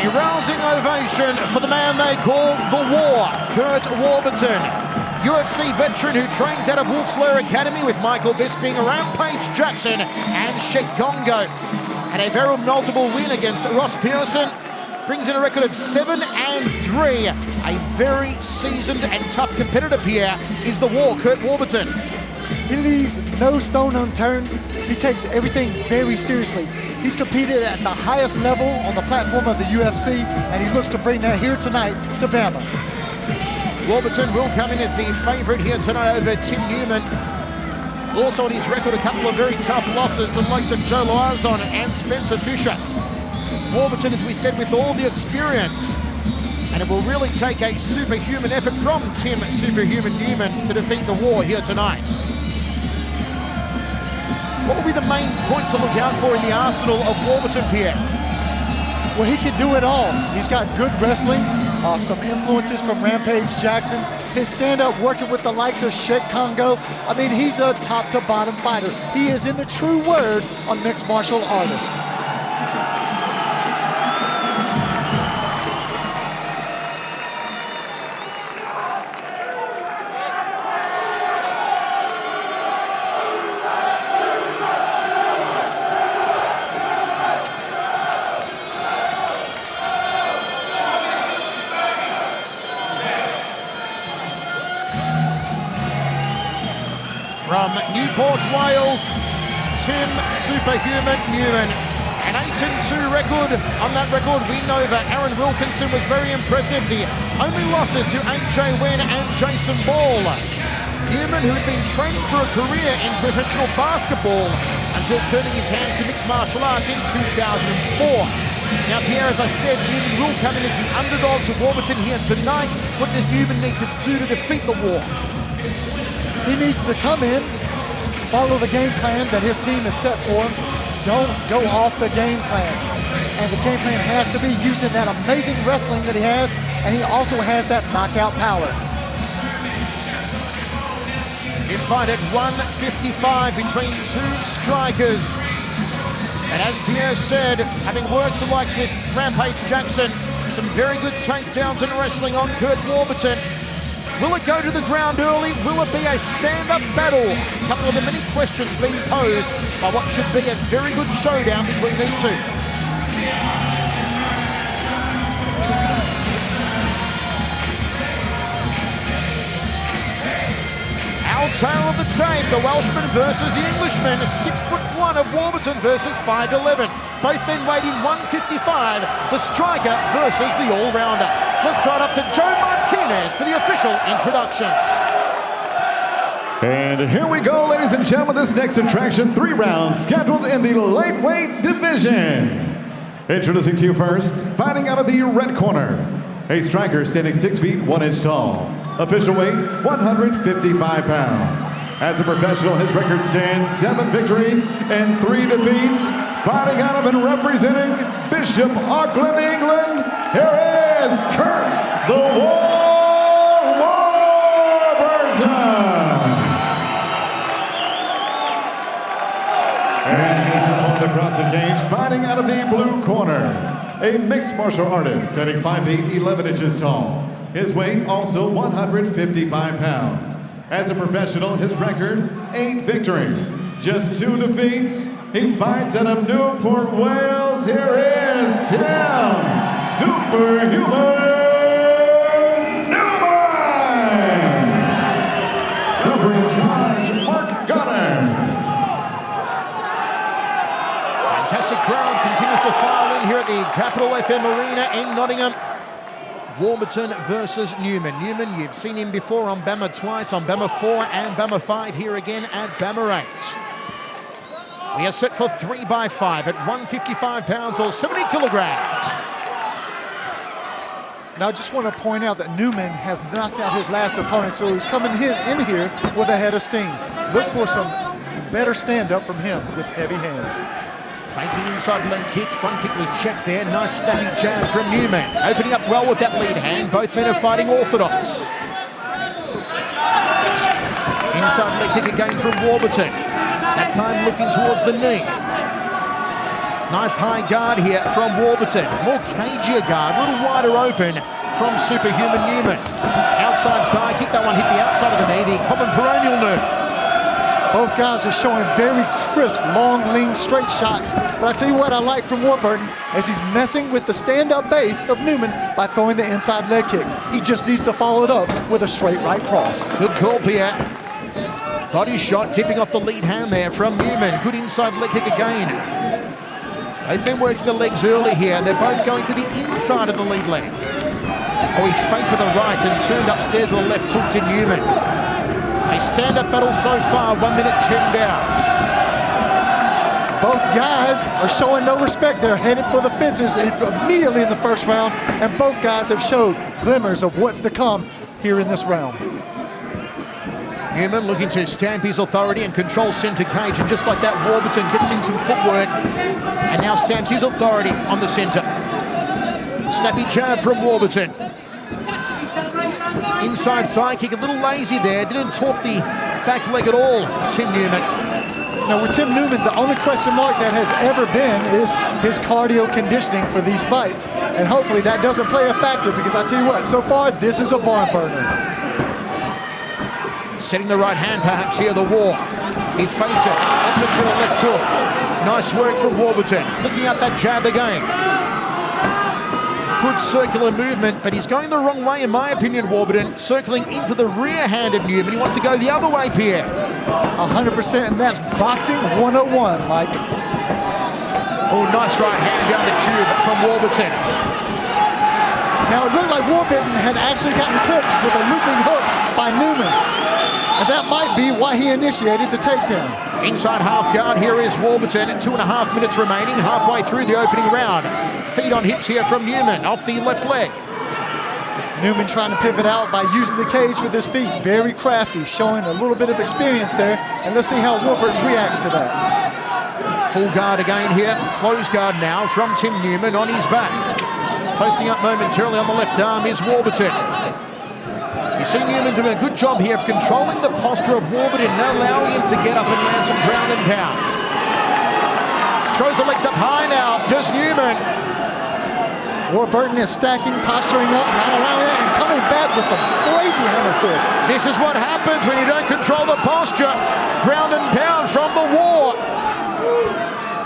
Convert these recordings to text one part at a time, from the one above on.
A rousing ovation for the man they call The War, Curt Warburton. UFC veteran who trains out of Wolfslayer Academy with Michael Bisping, Rampage Jackson and Sheik Congo. Had a very notable win against Ross Pearson. Brings in a record of 7-3. A very seasoned and tough competitor, Pierre, is The War, Curt Warburton. He leaves no stone unturned. He takes everything very seriously. He's competed at the highest level on the platform of the UFC, and he looks to bring that here tonight to BAMMA. Warburton will come in as the favorite here tonight over Tim Newman. Also on his record, a couple of very tough losses to the likes of Joe Loazon and Spencer Fisher. Warburton, as we said, with all the experience, and it will really take a superhuman effort from Tim Superhuman Newman to defeat The War here tonight. What will be the main points to look out for in the arsenal of Warburton, Pierre? Well, he can do it all. He's got good wrestling, some influences from Rampage Jackson, his stand-up working with the likes of Sheik Congo. I mean, he's a top-to-bottom fighter. He is, in the true word, a mixed martial artist. From Newport, Wales, Tim Superhuman Newman. An 8-2 record. On that record, win over Aaron Wilkinson was very impressive. The only losses to AJ Wen and Jason Ball. Newman, who had been training for a career in professional basketball until turning his hands to mixed martial arts in 2004. Now, Pierre, as I said, Newman will come in as the underdog to Warburton here tonight. What does Newman need to do to defeat The War? He needs to come in, follow the game plan that his team has set for him. Don't go off the game plan. And the game plan has to be using that amazing wrestling that he has, and he also has that knockout power. This fight at 155 between two strikers. And as Pierre said, having worked the likes with Rampage Jackson, some very good takedowns and wrestling on Curt Warburton. Will it go to the ground early? Will it be a stand-up battle? A couple of the many questions being posed by what should be a very good showdown between these two. Our tale of the tape, the Welshman versus the Englishman, 6'1" of Warburton versus 5'11". Both men weighed in 155, the striker versus the all-rounder. Let's throw it up to Joe Martinez for the official introductions. And here we go, ladies and gentlemen, this next attraction, 3 rounds scheduled in the lightweight division. Introducing to you first, fighting out of the red corner, a striker standing 6 feet 1 inch tall. Official weight, 155 pounds. As a professional, his record stands 7 victories and 3 defeats. Fighting out of and representing Bishop Auckland, England, here is Curt "The War" Warburton. And his opponent across the cage, fighting out of the blue corner, a mixed martial artist standing 5 feet 11 inches tall. His weight also 155 pounds. As a professional, his record, 8 victories, just 2 defeats. He fights out of Newport, Wales. Here is Tim Superhuman Newman. Referee in charge, Mark Goddard. Fantastic crowd continues to file in here at the Capital FM Arena in Nottingham. Warburton versus Newman. Newman, you've seen him before on BAMMA twice, on BAMMA 4 and BAMMA 5, here again at BAMMA 8. We are set for 3x5 at 155 pounds or 70 kilograms. Now, I just want to point out that Newman has knocked out his last opponent, so he's coming in here with a head of steam. Look for some better stand-up from him with heavy hands. Faking inside leg kick, front kick was checked there. Nice snappy jab from Newman. Opening up well with that lead hand. Both men are fighting orthodox. Inside leg kick again from Warburton. That time looking towards the knee. Nice high guard here from Warburton. More cagier guard, a little wider open from Superhuman Newman. Outside thigh kick, that one hit the outside of the knee, the common peroneal nerve. Both guys are showing very crisp, long, lean, straight shots. But I tell you what I like from Warburton is he's messing with the stand-up base of Newman by throwing the inside leg kick. He just needs to follow it up with a straight right cross. Good call, Pierre. Body shot, tipping off the lead hand there from Newman. Good inside leg kick again. They've been working the legs early here. They're both going to the inside of the lead leg. Oh, he faked with the right and turned upstairs with a left hook to Newman. A stand-up battle so far, 1 minute 10 down. Both guys are showing no respect. They're headed for the fences immediately in the first round, and both guys have showed glimmers of what's to come here in this round. Newman looking to stamp his authority and control center cage, and just like that, Warburton gets in some footwork and now stamps his authority on the center. Snappy jab from Warburton. Inside thigh kick, a little lazy there, didn't torque the back leg at all, Tim Newman. Now with Tim Newman, the only question mark that has ever been is his cardio conditioning for these fights. And hopefully that doesn't play a factor, because I tell you what, so far this is a barn burner. Setting the right hand perhaps here, the war. He faked it, opted for a left hook. Nice work from Warburton, flicking out that jab again. Good circular movement, but he's going the wrong way in my opinion, Warburton. Circling into the rear hand of Newman. He wants to go the other way, Pierre. 100%, and that's boxing 101, Mike. Oh, nice right hand down the tube from Warburton. Now it looked like Warburton had actually gotten clipped with a looping hook by Newman. And that might be why he initiated the takedown. Inside half guard, here is Warburton. 2.5 minutes remaining, halfway through the opening round. Feet on hips here from Newman, off the left leg. Newman trying to pivot out by using the cage with his feet. Very crafty, showing a little bit of experience there. And let's see how Warburton reacts to that. Full guard again here. Close guard now from Tim Newman on his back. Posting up momentarily on the left arm is Warburton. You see Newman doing a good job here of controlling the posture of Warburton and allowing him to get up and land some ground and pound. Throws the legs up high now, does Newman. Warburton is stacking, posturing up, not allowing it, and coming back with some crazy hammer fists. This is what happens when you don't control the posture. Ground and pound from the war.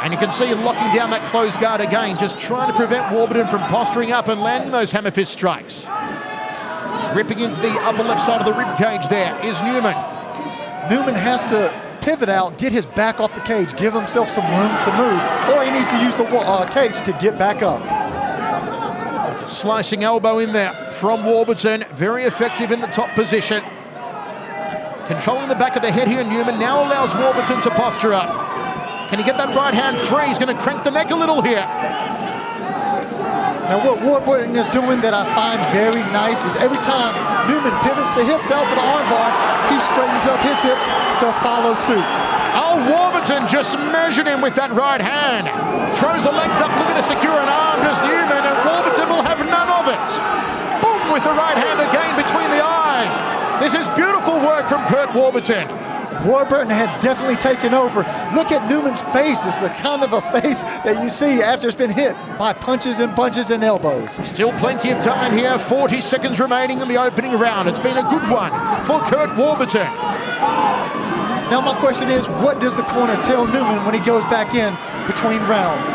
And you can see him locking down that closed guard again, just trying to prevent Warburton from posturing up and landing those hammer fist strikes. Ripping into the upper left side of the rib cage there is Newman. Newman has to pivot out, get his back off the cage, give himself some room to move, or he needs to use the cage to get back up. There's a slicing elbow in there from Warburton, very effective in the top position. Controlling the back of the head here, Newman now allows Warburton to posture up. Can he get that right hand free? He's going to crank the neck a little here. Now what Warburton is doing that I find very nice is every time Newman pivots the hips out for the armbar, he straightens up his hips to follow suit. Oh, Warburton just measured him with that right hand. Throws the legs up, looking to secure an arm, does Newman, and Warburton will have none of it. Boom, with the right hand again between the eyes. This is beautiful work from Curt Warburton. Warburton has definitely taken over. Look at Newman's face. It's the kind of a face that you see after it's been hit by punches and punches and elbows. Still plenty of time here. 40 seconds remaining in the opening round. It's been a good one for Curt Warburton. Now my question is, what does the corner tell Newman when he goes back in between rounds?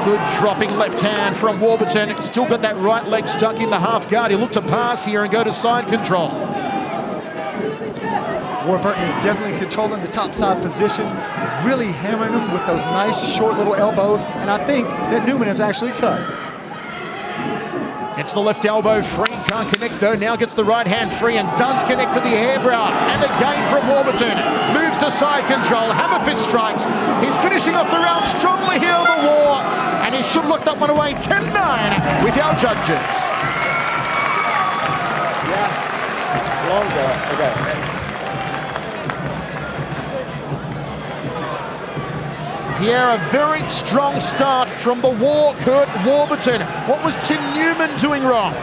Good dropping left hand from Warburton. Still got that right leg stuck in the half guard. He'll look to pass here and go to side control. Warburton is definitely controlling the top side position, really hammering him with those nice short little elbows, and I think that Newman is actually cut. Gets the left elbow free, can't connect though, now gets the right hand free and does connect to the airbrow. And again from Warburton, moves to side control, hammer fist strikes. He's finishing off the round strongly here on the war, and he should look that one away 10-9 with our judges. Yeah, longer, okay. Pierre, a very strong start from the war, Curt Warburton. What was Tim Newman doing wrong?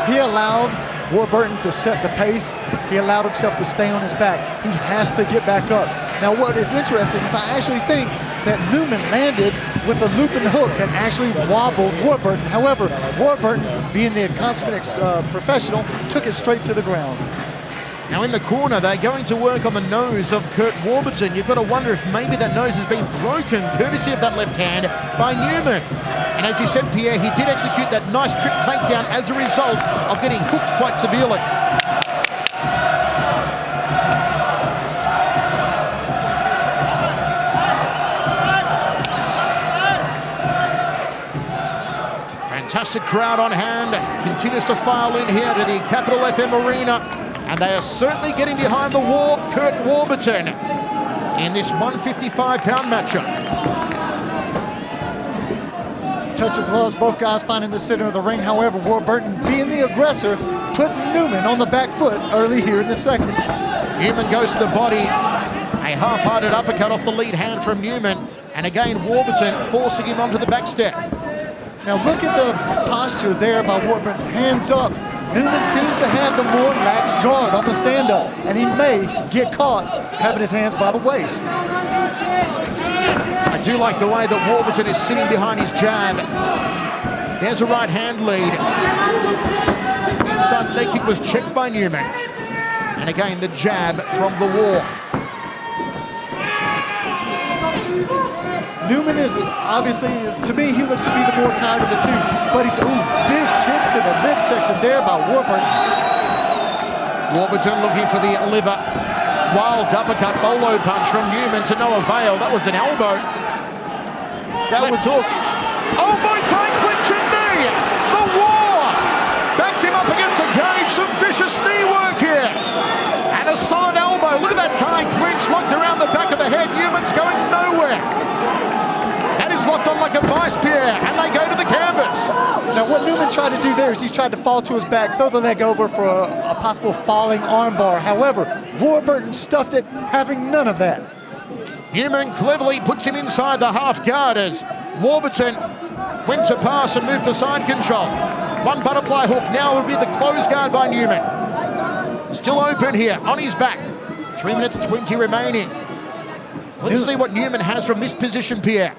He allowed Warburton to set the pace. He allowed himself to stay on his back. He has to get back up. Now what is interesting is I actually think that Newman landed with a looping hook that actually wobbled Warburton. However, Warburton, being the consummate professional, took it straight to the ground. Now in the corner, they're going to work on the nose of Curt Warburton. You've got to wonder if maybe that nose has been broken, courtesy of that left hand by Newman. And as you said, Pierre, he did execute that nice trip takedown as a result of getting hooked quite severely. Fantastic crowd on hand, continues to file in here to the Capital FM Arena, and they are certainly getting behind the war, Curt Warburton, in this 155-pound matchup. Touch of gloves, both guys finding the center of the ring. However, Warburton, being the aggressor, put Newman on the back foot early here in the second. Newman goes to the body, a half-hearted uppercut off the lead hand from Newman, and again Warburton forcing him onto the back step. Now look at the posture there by Warburton, hands up. Newman seems to have the more lax guard on the stand-up, and he may get caught having his hands by the waist. I do like the way that Warburton is sitting behind his jab. There's a right hand lead. Inside leg kick was checked by Newman. And again, the jab from the war. Newman is obviously, to me, he looks to be the more tired of the two. But he's, big kick to the midsection there by Warburton. Warburton looking for the liver. Wild uppercut bolo punch from Newman to no avail. That was an elbow. That was hook. Oh, Muay Thai clinching knee. The war backs him up against the cage. Some vicious knee work here. And a solid elbow. Look at that Thai clinch locked around the back of the head. Newman's going nowhere. That is locked on like a vice, Pierre, and they go to the canvas. Now what Newman tried to do there is he tried to fall to his back, throw the leg over for a possible falling armbar. However, Warburton stuffed it, having none of that. Newman cleverly puts him inside the half guard as Warburton went to pass and moved to side control. One butterfly hook, now will be the close guard by Newman. Still open here, on his back. 3 minutes 20 remaining. Let's see what Newman has from this position, Pierre.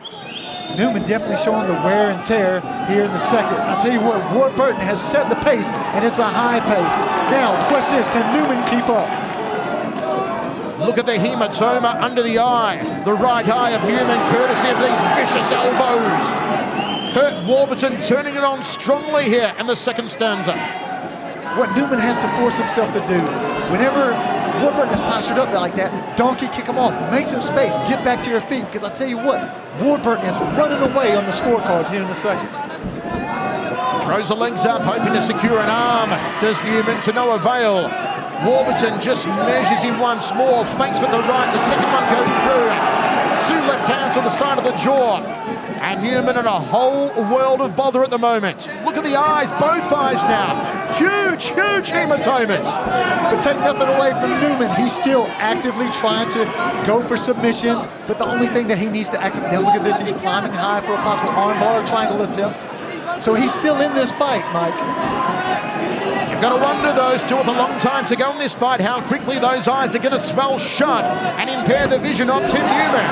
Newman definitely showing the wear and tear here in the second. I'll tell you what, Warburton has set the pace, and it's a high pace. Now, the question is, can Newman keep up? Look at the hematoma under the eye. The right eye of Newman, courtesy of these vicious elbows. Curt Warburton turning it on strongly here in the second stanza. What Newman has to force himself to do, whenever Warburton is postured up like that, donkey kick him off, make some space, get back to your feet, because I tell you what, Warburton is running away on the scorecards here in the second. Throws the legs up, hoping to secure an arm. Does Newman to no avail. Warburton just measures him once more, fakes with the right, the second one goes through. 2 left hands on the side of the jaw. And Newman in a whole world of bother at the moment. Look at the eyes, both eyes now. Huge, huge hematomas. But take nothing away from Newman. He's still actively trying to go for submissions, but the only thing that he needs to actively, now look at this, he's climbing high for a possible armbar or triangle attempt. So he's still in this fight, Mike. You've got to wonder, those two with a long time to go in this fight, how quickly those eyes are going to swell shut and impair the vision of Tim Newman.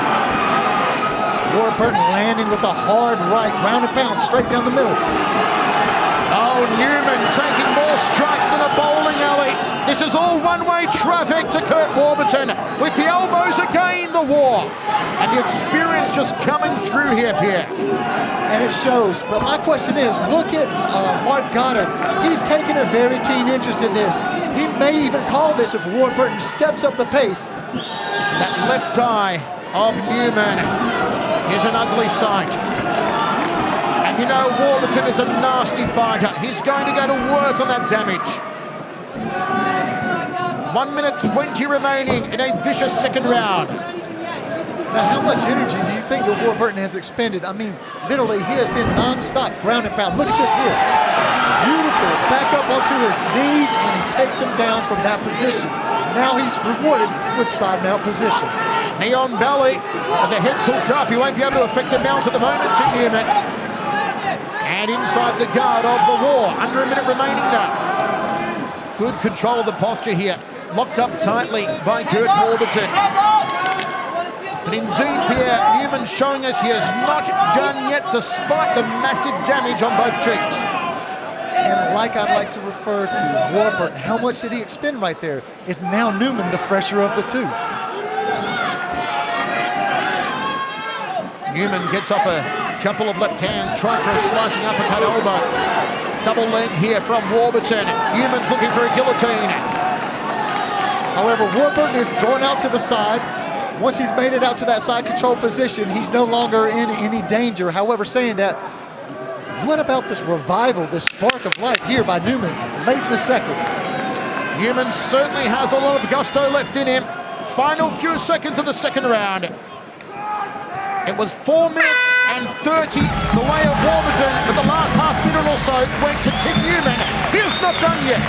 Warburton landing with a hard right, ground and pound, straight down the middle. Oh, Newman taking more strikes than a bowling alley. This is all one-way traffic to Curt Warburton. With the elbows again, the war. And the experience just coming through here, Pierre. And it shows. But my question is, look at Mark Goddard. He's taking a very keen interest in this. He may even call this if Warburton steps up the pace. That left eye of Newman is an ugly sight. And you know, Warburton is a nasty fighter. He's going to go to work on that damage. 1 minute 20 remaining in a vicious second round. Now, how much energy do you think that Warburton has expended? I mean, literally, he has been non-stop ground and pound. Look at this here. Beautiful. Back up onto his knees, and he takes him down from that position. Now he's rewarded with side mount position. Knee on belly, and the head's hooked up. He won't be able to affect the mount at the moment, Tim Newman. And inside the guard of the war. Under a minute remaining now. Good control of the posture here. Locked up tightly by Curt Warburton. But indeed, Pierre, Newman showing us he has not done yet, despite the massive damage on both cheeks. And like I'd like to refer to Warburton, how much did he expend right there? Is now Newman the fresher of the two? Newman gets up a couple of left hands, trying for a slicing uppercut elbow. Double leg here from Warburton. Newman's looking for a guillotine. However, Warburton is going out to the side. Once he's made it out to that side control position, he's no longer in any danger. However, saying that, what about this revival, this spark of life here by Newman late in the second? Newman certainly has a lot of gusto left in him. Final few seconds of the second round. It was 4 minutes and 30 the way of Warburton, but the last half minute or so went to Tim Newman. He's not done yet.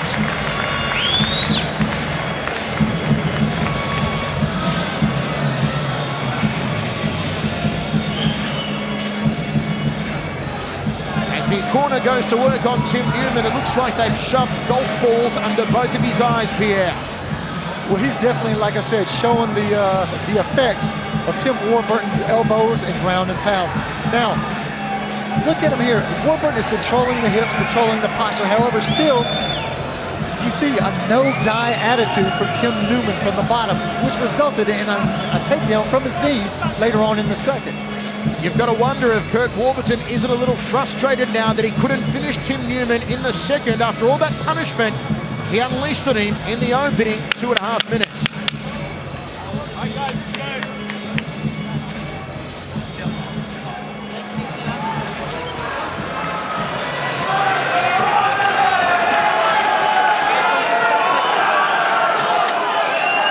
The corner goes to work on Tim Newman. It looks like they've shoved golf balls under both of his eyes, Pierre. Well, he's definitely, like I said, showing the effects of Tim Warburton's elbows and ground and pound. Now, look at him here. Warburton is controlling the hips, controlling the posture. However, still, you see a no-die attitude from Tim Newman from the bottom, which resulted in a takedown from his knees later on in the second. You've got to wonder if Curt Warburton isn't a little frustrated now that he couldn't finish Tim Newman in the second after all that punishment he unleashed on him in the opening 2.5 minutes.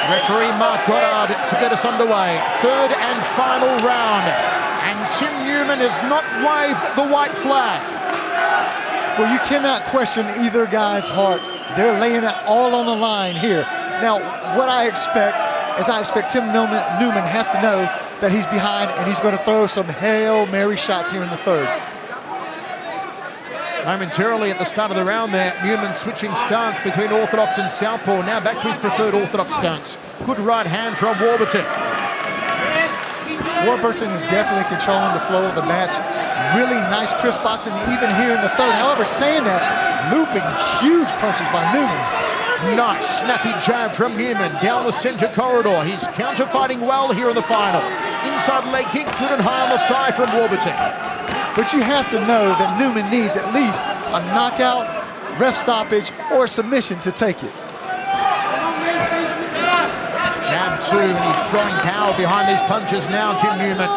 Referee Mark Goddard to get us underway. Third and final round. And Tim Newman has not waved the white flag. Well, you cannot question either guy's heart. They're laying it all on the line here. Now, what I expect is Tim Newman has to know that he's behind and he's going to throw some Hail Mary shots here in the third. Momentarily at the start of the round there, Newman switching stance between orthodox and southpaw. Now back to his preferred orthodox stance. Good right hand from Warburton. Warburton is definitely controlling the flow of the match. Really nice crisp boxing even here in the third. However, saying that, looping huge punches by Newman. Nice snappy jab from Newman down the center corridor. He's counter-fighting well here in the final. Inside leg kick, good and high on the thigh from Warburton. But you have to know that Newman needs at least a knockout, ref stoppage, or a submission to take it. Jab two, and he's throwing power behind these punches now, Tim Newman.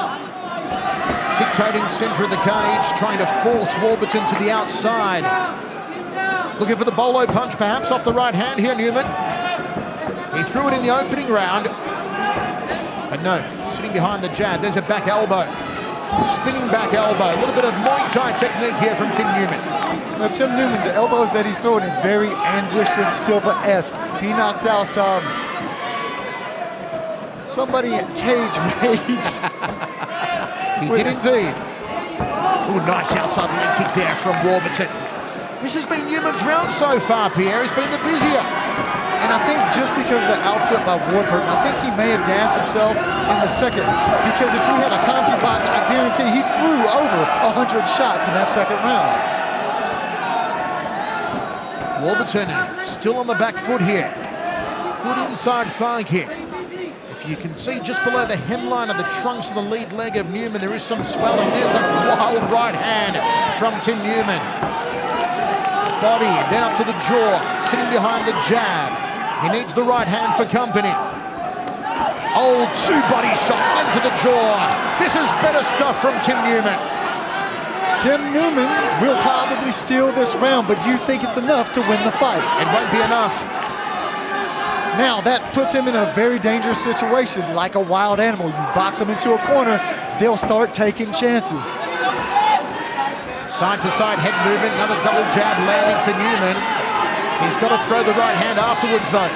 Dictating center of the cage, trying to force Warburton to the outside. Looking for the bolo punch, perhaps, off the right hand here, Newman. He threw it in the opening round. But no, sitting behind the jab, there's a back elbow. Spinning back elbow, a little bit of Muay Thai technique here from Tim Newman. Now, Tim Newman, the elbows that he's throwing is very Anderson Silva-esque. He knocked out somebody in Cage Rage. He did indeed. Oh, nice outside leg kick there from Warburton. This has been Newman's round so far, Pierre. He's been the busier. And I think just because of the output by Warburton, I think he may have gassed himself in the second. Because if we had a CompuBox, I guarantee he threw over 100 shots in that second round. Warburton still on the back foot here. Good inside thigh kick. If you can see just below the hemline of the trunks of the lead leg of Newman, there is some swelling. There's that wild right hand from Tim Newman. Body, then up to the jaw, sitting behind the jab. He needs the right hand for company. Oh, two body shots, then to the jaw. This is better stuff from Tim Newman. Tim Newman will probably steal this round, but you think it's enough to win the fight. It won't be enough. Now, that puts him in a very dangerous situation, like a wild animal. You box him into a corner, they'll start taking chances. Side-to-side head movement, another double jab landing for Newman. He's got to throw the right hand afterwards, though.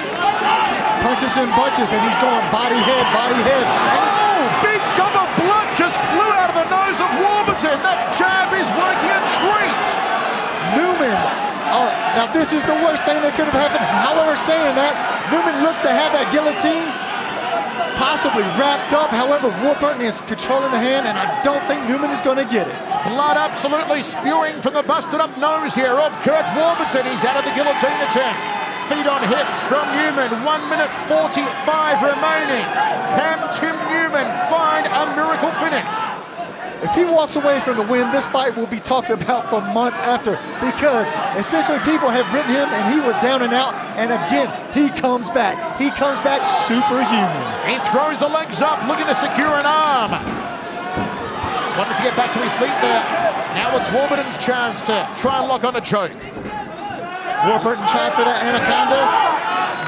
Punches and bunches, and he's going body, head, body, head. Oh, big gob of blood just flew out of the nose of Warburton. That jab is working a treat. Newman, now this is the worst thing that could have happened. However, saying that, Newman looks to have that guillotine, possibly aggressively wrapped up. However, Warburton is controlling the hand, and I don't think Newman is going to get it. Blood absolutely spewing from the busted up nose here of Curt Warburton. He's out of the guillotine attempt. Feet on hips from Newman. 1 minute 45 remaining. Can Tim Newman find a miracle finish? If he walks away from the win, this fight will be talked about for months after, because essentially people have written him and he was down and out, and again, he comes back. He comes back superhuman. He throws the legs up, looking to secure an arm. Wanted to get back to his feet there. Now it's Warburton's chance to try and lock on a choke. Warburton tried for that anaconda.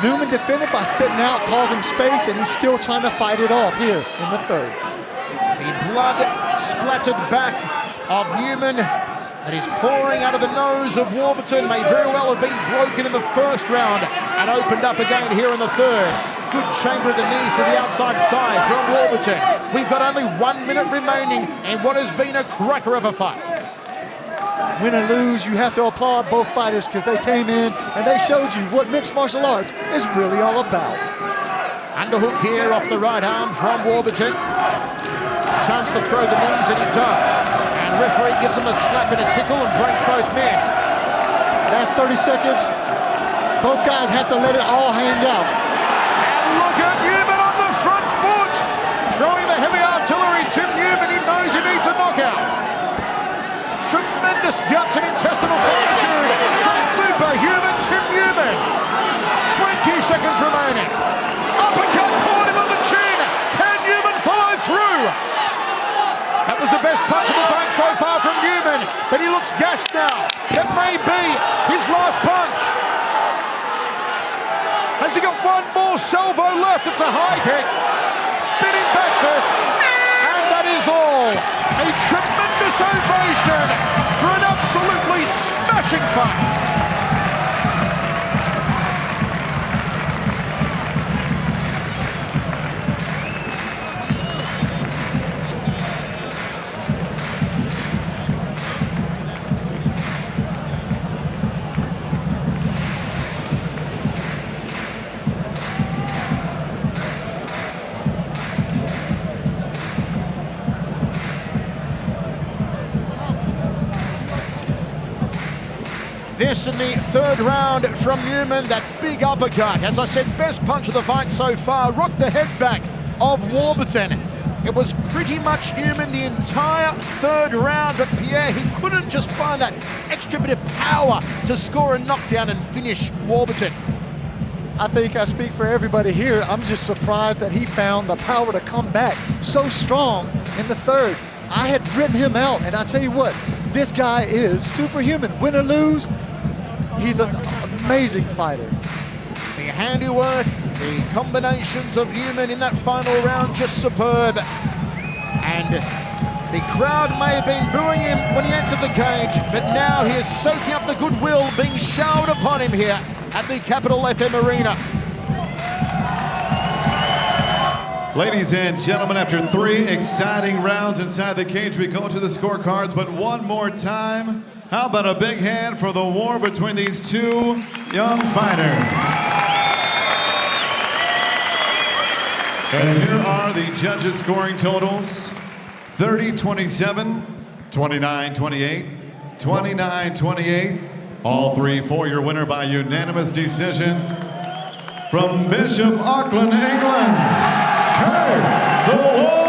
Newman defended by sitting out, causing space, and he's still trying to fight it off here in the third. The blood splattered back of Newman that is pouring out of the nose of Warburton may very well have been broken in the first round and opened up again here in the third. Good chamber of the knees to the outside thigh from Warburton. We've got only 1 minute remaining in what has been a cracker of a fight. Win or lose, you have to applaud both fighters because they came in and they showed you what mixed martial arts is really all about. Underhook here off the right arm from Warburton. Chance to throw the knees, and he does. And referee gives him a slap and a tickle and breaks both men. That's 30 seconds. Both guys have to let it all hang out. And look at Newman on the front foot. Throwing the heavy artillery. Tim Newman, he knows he needs a knockout. Tremendous guts and intestinal fortitude from superhuman Tim Newman. 20 seconds remaining. Uppercut caught him on the chin. Can Newman follow through? That was the best punch of the fight so far from Newman, but he looks gassed now. That may be his last punch. Has he got one more salvo left? It's a high kick. Spinning back fist. And that is all. A tremendous ovation for an absolutely smashing fight. This in the third round from Newman, that big uppercut. As I said, best punch of the fight so far. Rocked the head back of Warburton. It was pretty much Newman the entire third round, but Pierre, he couldn't just find that extra bit of power to score a knockdown and finish Warburton. I think I speak for everybody here. I'm just surprised that he found the power to come back so strong in the third. I had written him out, and I tell you what, this guy is superhuman. Win or lose, he's an amazing fighter. The handiwork, the combinations of Newman in that final round, just superb. And the crowd may have been booing him when he entered the cage, but now he is soaking up the goodwill being showered upon him here at the Capital FM Arena. Ladies and gentlemen, after 3 exciting rounds inside the cage, we go to the scorecards, but one more time, how about a big hand for the war between these two young fighters? And here are the judges' scoring totals: 30-27, 29-28, 29-28. All three for your winner by unanimous decision. From Bishop Auckland, England, Curt the War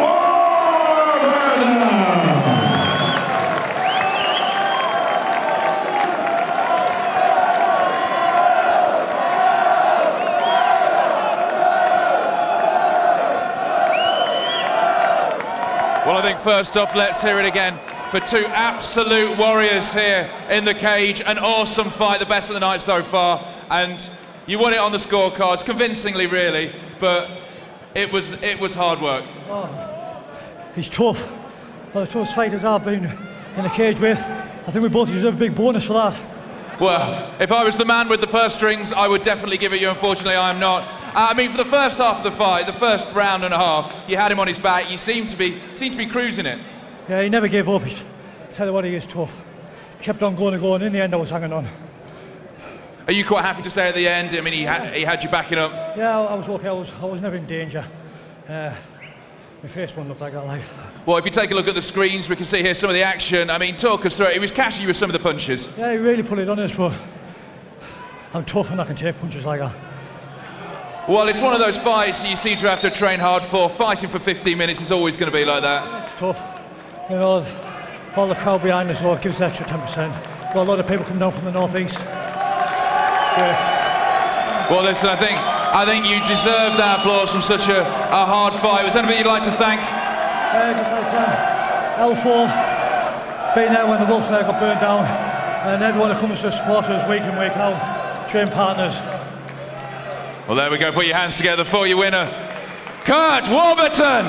Warburton. Well, I think first off, let's hear it again for two absolute warriors here in the cage. An awesome fight, the best of the night so far. And you won it on the scorecards, convincingly really, but it was hard work. Oh, he's tough. One of the toughest fighters I've been in the cage with. I think we both deserve a big bonus for that. Well, if I was the man with the purse strings, I would definitely give it you. Unfortunately, I am not. I mean, for the first half of the fight, the first round and a half, you had him on his back. He seemed to be cruising it. Yeah, he never gave up. I tell you what, he is tough. He kept on going and going. In the end, I was hanging on. Are you quite happy to stay at the end? I mean, he had you backing up. Yeah, I was okay. I was never in danger. My first one looked like that, like. Well, if you take a look at the screens, we can see here some of the action. I mean, talk us through it. He was catching you with some of the punches. Yeah, he really put it on us, but I'm tough and I can take punches like that. Well, it's one of those fights you seem to have to train hard for. Fighting for 15 minutes is always going to be like that. It's tough. You know, all the crowd behind us, Lord, gives extra 10%. Got a lot of people coming down from the northeast. Yeah. Well, listen, I think you deserve that applause from such a hard fight. Was there anybody you'd like to thank? Just like L4, being there when the Wolves got burned down, and everyone who comes to support us week in, week out, train partners. Well, there we go. Put your hands together for your winner, Curt Warburton.